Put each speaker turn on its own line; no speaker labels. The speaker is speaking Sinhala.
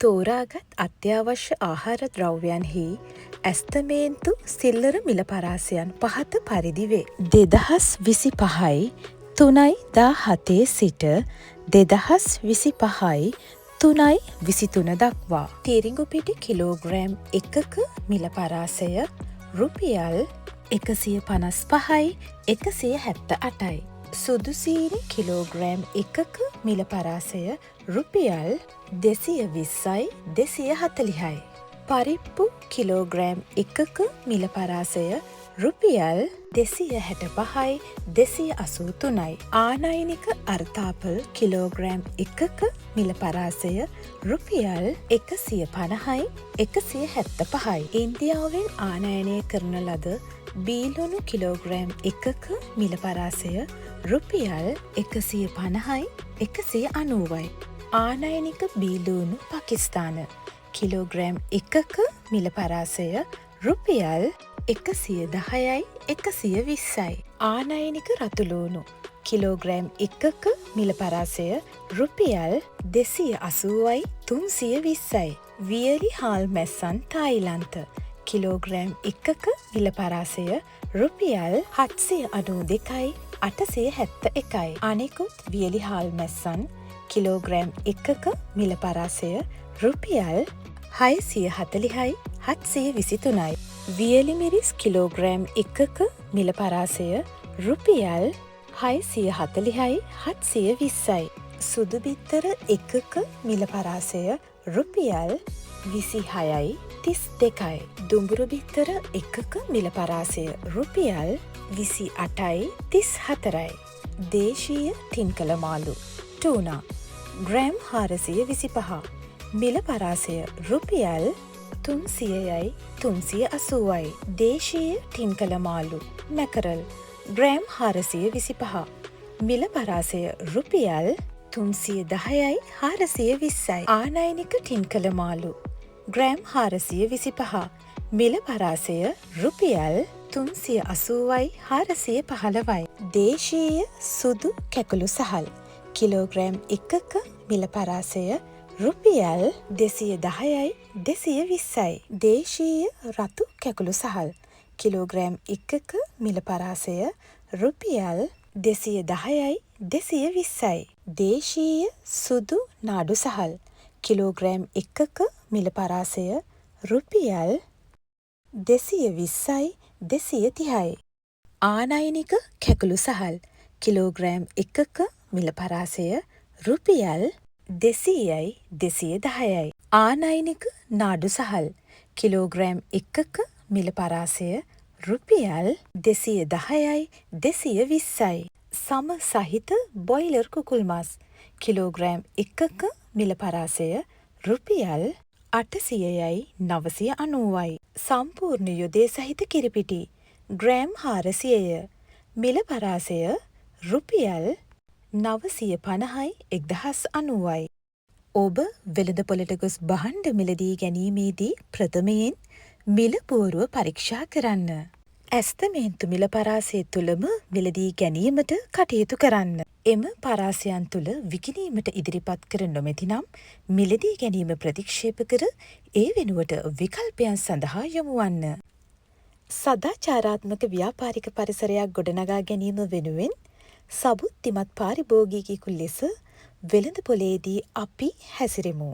තෝරාගත් අත්‍යවශ්‍ය ආහාර ද්‍රව්‍යයන්හි ඇස්තමේන්තු සිල්ලර මිල පරාසයන් පහත පරිදි වේ. 2025යි 3.17 සිට 2025යි 3.23 දක්වා තීරිඟු පිටි කිලෝග්‍රෑම් 1ක මිල පරාසය රුපියල් 155යි 178යි. සුදු සීනි කිලෝග්‍රෑම් 1ක මිල පරාසය රුපියල් 220යි 240යි. පරිප්පු කිලෝග්‍රෑම් 1ක මිල පරාසය රුපියල් 265යි 283යි. ආනයනික අර්තාපල් කිලෝග්‍රෑම් 1ක මිල පරාසය රුපියල් 150යි 175යි. ඉන්දියාවෙන් ආනයනය කරන ලද බීලුණු කිලෝග්‍රෑම් 1ක මිල පරාසය රුපියල් 150යි 190යි. ආනයනික බීලුණු පාකිස්තාන කිලෝග්‍රෑම් 1ක මිල පරාසය රුපියල් 110යි 120යි. ආනයනික රතුලූණු කිලෝග්‍රෑම් 1ක මිල පරාසය රුපියල් 280යි 320යි. වියලි හාල් මැස්සන් තායිලන්ත කිලෝග්‍රෑම් 1ක මිල පරාසය රුපියල් 792යි 871යි. අනෙකුත් වියලි හාල් මැස්සන් කිලෝග්‍රෑම් 1ක මිල පරාසය රුපියල් 640යි 723යි. වියලි මිරිස් කිලෝග්‍රෑම් 1ක මිල පරාසය රුපියල් 640යි 720යි. සුදු බිත්තර 1ක මිල පරාසය රුපියල් 26යි 32යි. දුඹුරු බිත්තර 1ක මිල පරාසය රුපියල් 28යි 34යි. දේශීය තින්කල මාළු ටූනා ග්‍රෑම් 425 මිල පරාසය රුපියල් 300යි 380යි. දේශීය තින්කල මාළු මැකරල් ග්‍රෑම් 425 මිල පරාසය රුපියල් 310යි 420යි. ආනයනික තින්කල මාළු ග්‍රෑම් 425 මිල පරාසය රුපියල් 380යි 415යි. දේශීය සුදු කැකුළු සහල් කිලෝග්‍රෑම් 1ක මිල පරාසය රුපියල් 210යි 220යි. දේශීය රතු කැකුළු සහල් කිලෝග්‍රෑම් 1ක මිල පරාසය රුපියල් 210යි 220යි. දේශීය සුදු නාඩු සහල් කිලෝග්‍රෑම් 1ක මිල පරාසය රුපියල් 220යි 230යි. ආනයනික කැකුළු සහල් කිලෝග්‍රෑම් 1ක මිල පරාසය රුපියල් 200යි 210යි. ආනයනික නාඩු සහල් කිලෝග්‍රෑම් 1ක මිල පරාසය රුපියල් 210යි 220යි. සම සහිත බොයිලර් කුකුල් මස් කිලෝග්‍රෑම් 1ක මිල පරාසය රුපියල් 800යි 990යි. සම්පූර්ණ යොදේ සහිත කිරිපිටි ග්‍රෑම් 400ය මිල පරාසය රුපියල් 950යි 1090යි. ඔබ වෙළඳපොළට ගොස් භාණ්ඩ මිලදී ගැනීමේදී ප්‍රථමයෙන් මිල පුවරුව පරීක්ෂා කරන්න. ඇස්තමේන්තු මිල පරාසය තුළම මිලදී ගැනීමට කටයුතු කරන්න. එම පරාසයන් තුළ විකිණීමට ඉදිරිපත් කර නොමැති නම් මිලදී ගැනීම ප්‍රතික්ෂේප කර ඒ වෙනුවට විකල්පයන් සඳහා යොමු වන්න. සදාචාරාත්මක ව්‍යාපාරික පරිසරයක් ගොඩනගා ගැනීම වෙනුවෙන් සබුද්ධිමත් පාරිභෝගිකයෙකු ලෙස වෙළඳපොලේදී අපි හැසිරෙමු.